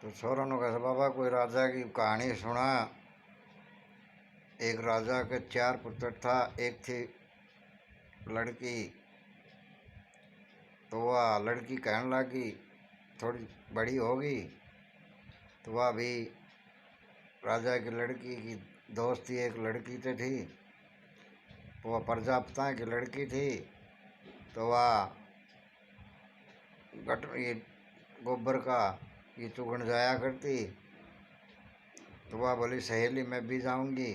तो छोरों ने कहा बाबा कोई राजा की कहानी सुना। एक राजा के 4 पुत्र था, एक थी लड़की। तो वह लड़की कहने लगी थोड़ी बड़ी होगी तो वह भी राजा की लड़की की दोस्ती एक लड़की से थी। तो वह प्रजापता की लड़की थी। तो वह ये गोबर का ये चुगन जाया करती। तो वह बोली सहेली मैं भी जाऊंगी।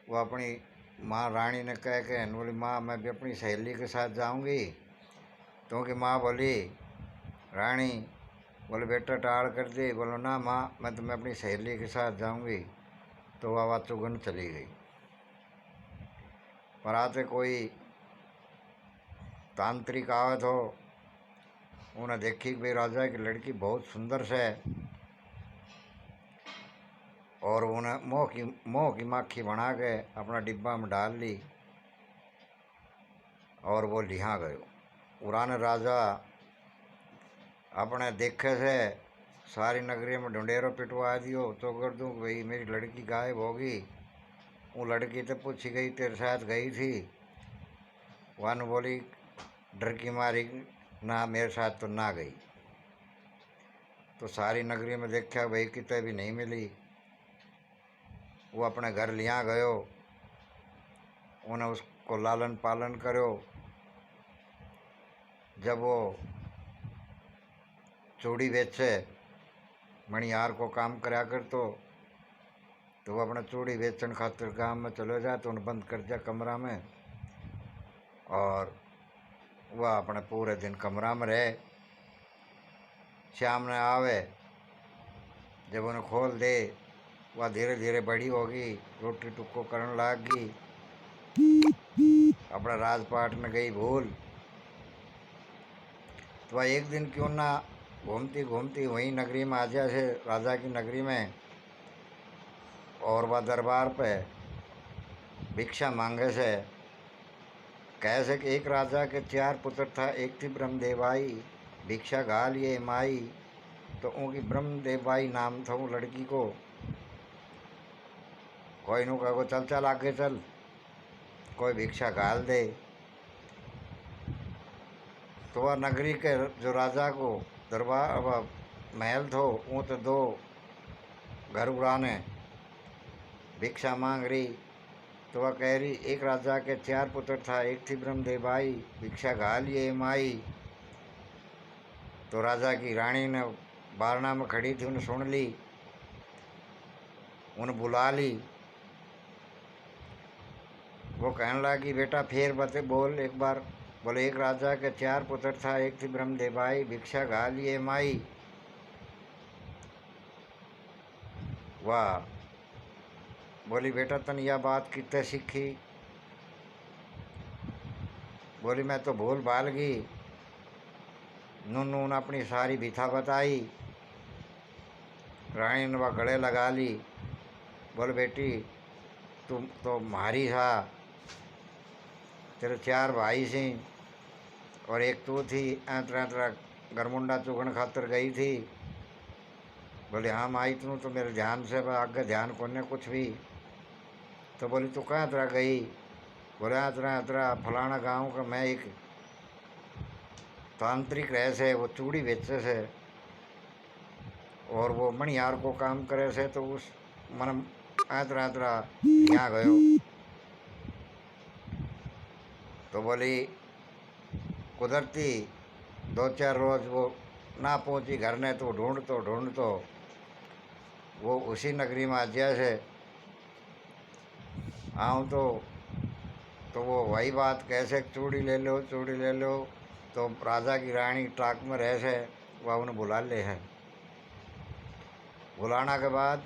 वह अपनी माँ रानी ने कह के बोली माँ मैं भी अपनी सहेली के साथ जाऊंगी। क्योंकि माँ बोली रानी बोले बेटा टाल कर दे। बोलो ना माँ मैं तो मैं अपनी सहेली के साथ जाऊंगी। तो वह चुगन चली गई। पर आते कोई तांत्रिक आवत हो, उन्हें देखी कि भाई राजा की लड़की बहुत सुंदर से और उन्हें मोह की माखी बना के अपना डिब्बा में डाल ली और वो लिहा गयो। पुराने राजा अपने देखे से सारी नगरी में ढूंढेरो पिटवा दियो तो कर दूँ भाई मेरी लड़की गायब होगी। वो लड़की तो पूछी गई तेरे साथ गई थी। वन बोली डर की मारी ना मेरे साथ तो ना गई। तो सारी नगरी में देखा भाई कितने भी नहीं मिली। वो अपने घर लिया गयो, उन्हें उसको लालन पालन करो। जब वो चूड़ी बेचे मणिहार को काम कराया कर तो वो अपना चूड़ी बेचन खातिर गांव में चले जाए तो उन्हें बंद कर दिया कमरा में। और वह अपने पूरे दिन कमरा में रहे। शाम ने आवे जब उन्हें खोल दे वह धीरे धीरे बड़ी होगी, रोटी टुक्को करने लग गई, अपना राजपाट में गई भूल। तो वह एक दिन क्यों ना घूमती घूमती वहीं नगरी में आ जाए राजा की नगरी में। और वह दरबार पे भिक्षा मांगे से कैसे कि एक राजा के 4 पुत्र था, एक थी ब्रह्मदेवाई भिक्षा गा लिए माई। तो उनकी ब्रह्मदेवाई नाम था वो लड़की को। कोई नु कहो चल चल आगे चल कोई भिक्षा गाल दे। तो वह नगरी के जो राजा को दरबार महल थो वो तो 2 घर उड़ाने भिक्षा मांग रही। तो वह कह रही एक राजा के 4 पुत्र था, एक थी ब्रह्मदेवाई भिक्षा गा लिए माई। तो राजा की रानी ने बारना में खड़ी थी, उन्हें सुन ली, उन्हें बुला ली। वो कहने लगी बेटा फिर बते बोल एक बार। बोले एक राजा के 4 पुत्र था, एक थी ब्रह्मदेवाई भिक्षा गा लिए माई। वाह बोली बेटा तन यह बात कितने सीखी। बोली मैं तो भूल भाल गई। नून अपनी सारी भिथा बताई। रानी ने वह गले लगा ली। बोल बेटी तुम तो मारी था, तेरे 4 भाई सी और एक तू थी। ऐतरा गरमुंडा चुगन खातर गई थी। बोले हाँ माई तू तो मेरे ध्यान से आगे ध्यान कोने कुछ भी। तो बोली तू कहाँ तरह गई। बोले ऐतरा फलाना गांव का मैं एक तांत्रिक रहे से वो चूड़ी बेचे से और वो मणिहार को काम करे से। तो उस मन ऐतरा यहाँ गयो। तो बोली कुदरती 2-4 रोज वो ना पहुंची घर ने तो ढूंढतो वो उसी नगरी में आ से आऊँ तो वो वही बात कैसे चूड़ी ले लो। तो राजा की रानी टाक में रह से वह उन्हें बुला ले है। बुलाना के बाद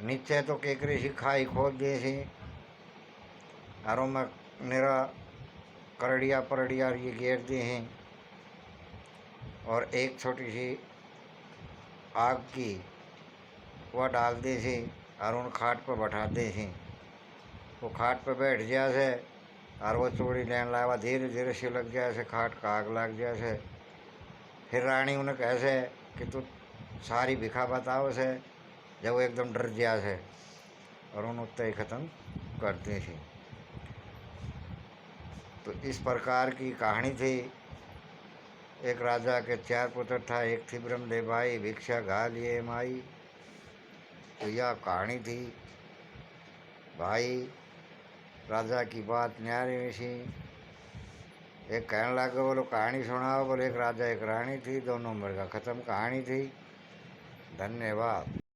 नीचे तो केकरी सी खाई खोद दी सी हरों में निरा करड़िया परड़िया ये घेर दी हैं और एक छोटी सी आग की वह डाल दी थी और उन खाट पर बैठा दी थी। वो खाट पर बैठ गया से और वो चूड़ी लेने लाया धीरे धीरे सिलक गया से खाट का आग लग गया से। फिर रानी उन्हें कैसे कि तू सारी भिखा बताओ से, जब वो एकदम डर गया से और उन उत्ते ही ख़त्म कर दी थी। तो इस प्रकार की कहानी थी। एक राजा के 4 पुत्र था, एक थी ब्रह्मदेव भाई, भिक्षा घा लिए माई। तो यह कहानी थी भाई। राजा की बात न्यारी में सी। एक कहने लगा बोलो कहानी सुनाओ, बोले एक राजा एक रानी थी, दोनों मर गया, ख़त्म कहानी थी। धन्यवाद।